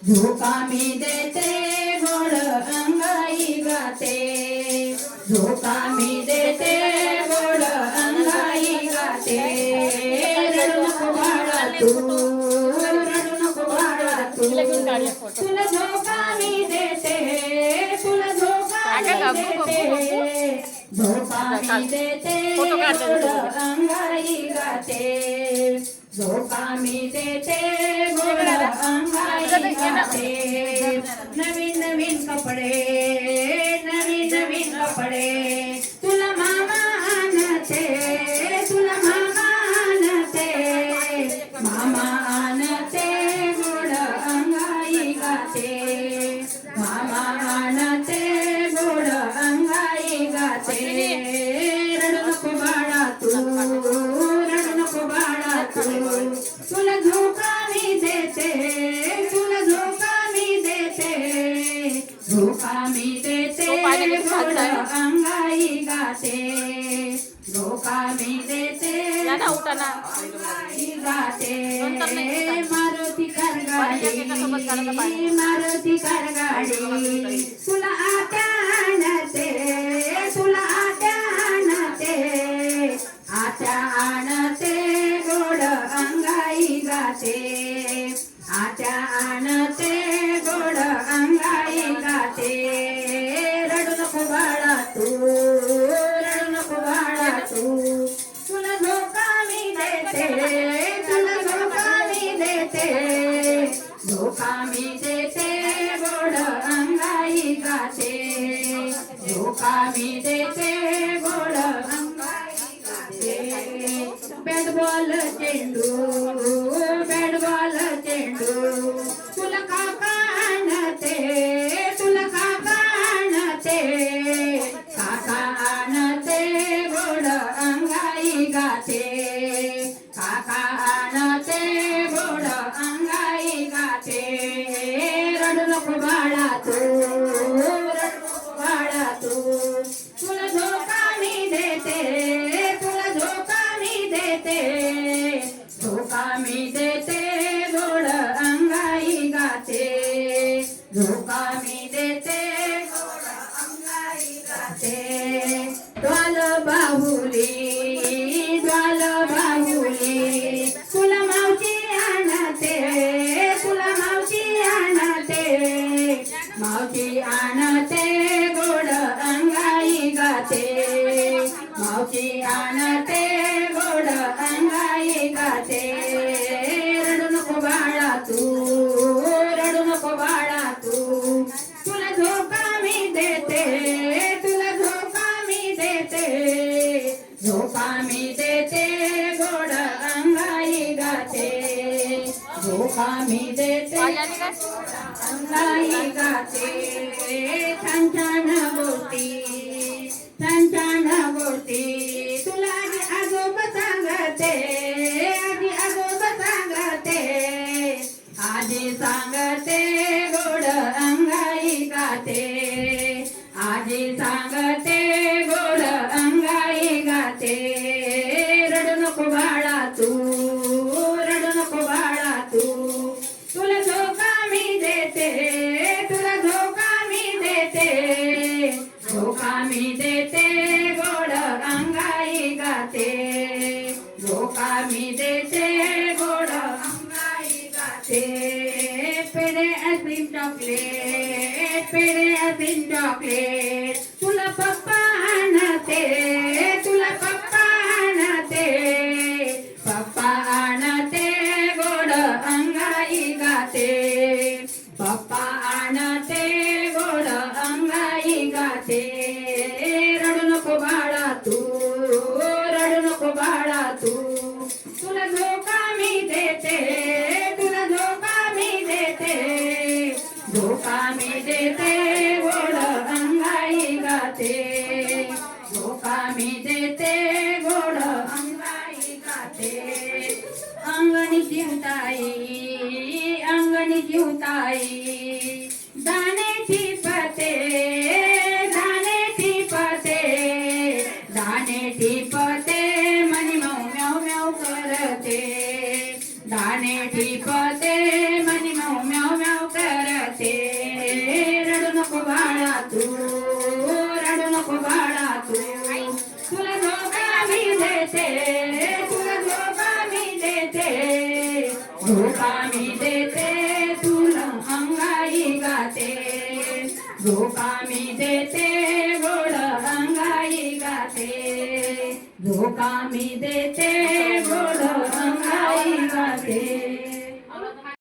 झोका मी देते गोड अंगाई गाते, झोका मी देते गोड अंगाई गाते. रडू नको बाळा तू, रडू नको बाळा तू, तुला झोका मी देते, तुला झोका मी देते, झोका मी देते गोड अंगाई गाते, झोका मी देते गोड अंगाई गाते. नवीन नवीन कपडे, नवीन नवीन कपडे तुला मामा आणते, तुला मामा आणते, मामा आणते गोड अंगाई गाते, मामा आणते गोड अंगाई गाते. रडू नको बाळा तू, रडू नको बाळा तू, तुला झोका मी देते, तुला झोका मी देते, झोका मी देते गोड अंगाई गाते, झोका मी देते अंगाई गाते. मारुती कारगाडी, मारुती कारगाडी तुला आत्या आणते, तुला आत्या आणते, आत्या आणते गोड अंगाई गाते, आत्या आणते गोड अंगाई गाते. रडू नको बाळा तू, रडू नको बाळा तू, तुला झोका मी देते, तुला झोका मी देते, झोका मी देते गोड अंगाई गाते, झोका मी देते गोड अंगाई गाते. बॅट बॉल चेंडू, बॅट बॉल चेंडू तुला काका आणते, तुला काका आणते, काका आणते गोड अंगाई गाते, काका आणते गोड अंगाई गाते. रडू नको बाळा तू, रडू नको बाळा तू, तुला झोका मी देते, तुला झोका मी देते, झोका मी देते गोड अंगाई गाते, झोका मी देते गोड अंगाई गाते. द्वाल बाहुली, द्वाल बाहुली तुला मावशी आणते, तुला मावशी आणते, मावशी आणते गोड अंगाई गाते, मावशी आणते गोड अंगाई गाते. रडू नको बाळा तू, रडू नको बाळा तू, तुला झोका मी देते, तुला झोका मी देते, झोका मी देते गोड अंगाई गाते, झोका मी देते अंगाई गाते. छान छान गोष्टी, छान छान गोष्टी तुला आजी आजोबा सांगते, आजी आजोबा सांगते, आजी सांगते गोड अंगाई गाते, आजी सांगते गोड अंगाई गाते. रडू नको बाळा तू, रडू नको बाळा तू, तुला झोका मी देते, तुला झोका मी देते, झोका मी देते गोड अंगाई गाते, झोका मी देते गोड अंगाई गाते. पेढे आईस्क्रीम चॉकलेट, पेढे आईस्क्रीम चॉकलेट तुला पप्पा आणते, तुला पप्पा आणते, पप्पा आणते गोड अंगाई गाते, पप्पा आणते गोड अंगाई गाते. रडू नको बाळा तू, रडू नको बाळा तू, तुला झोका मी देते, तुला झोका मी देते, झोका मी देते गोड अंगाई गाते, झोका मी देते गोड अंगाई गाते. अंगणी शिवताई, अंगणी शिवताई दाणे ठिपते, दाणे ठिपते, दाणे ठिपते मनी मऊ म्याव म्याव करते, दाणे ठिपते मनी मऊ म्याव म्याव करते. झोका मी देते तुला अंगाई गाते झोका मी देते गोड अंगाई गाते झोका मी देते गोड अंगाई गाते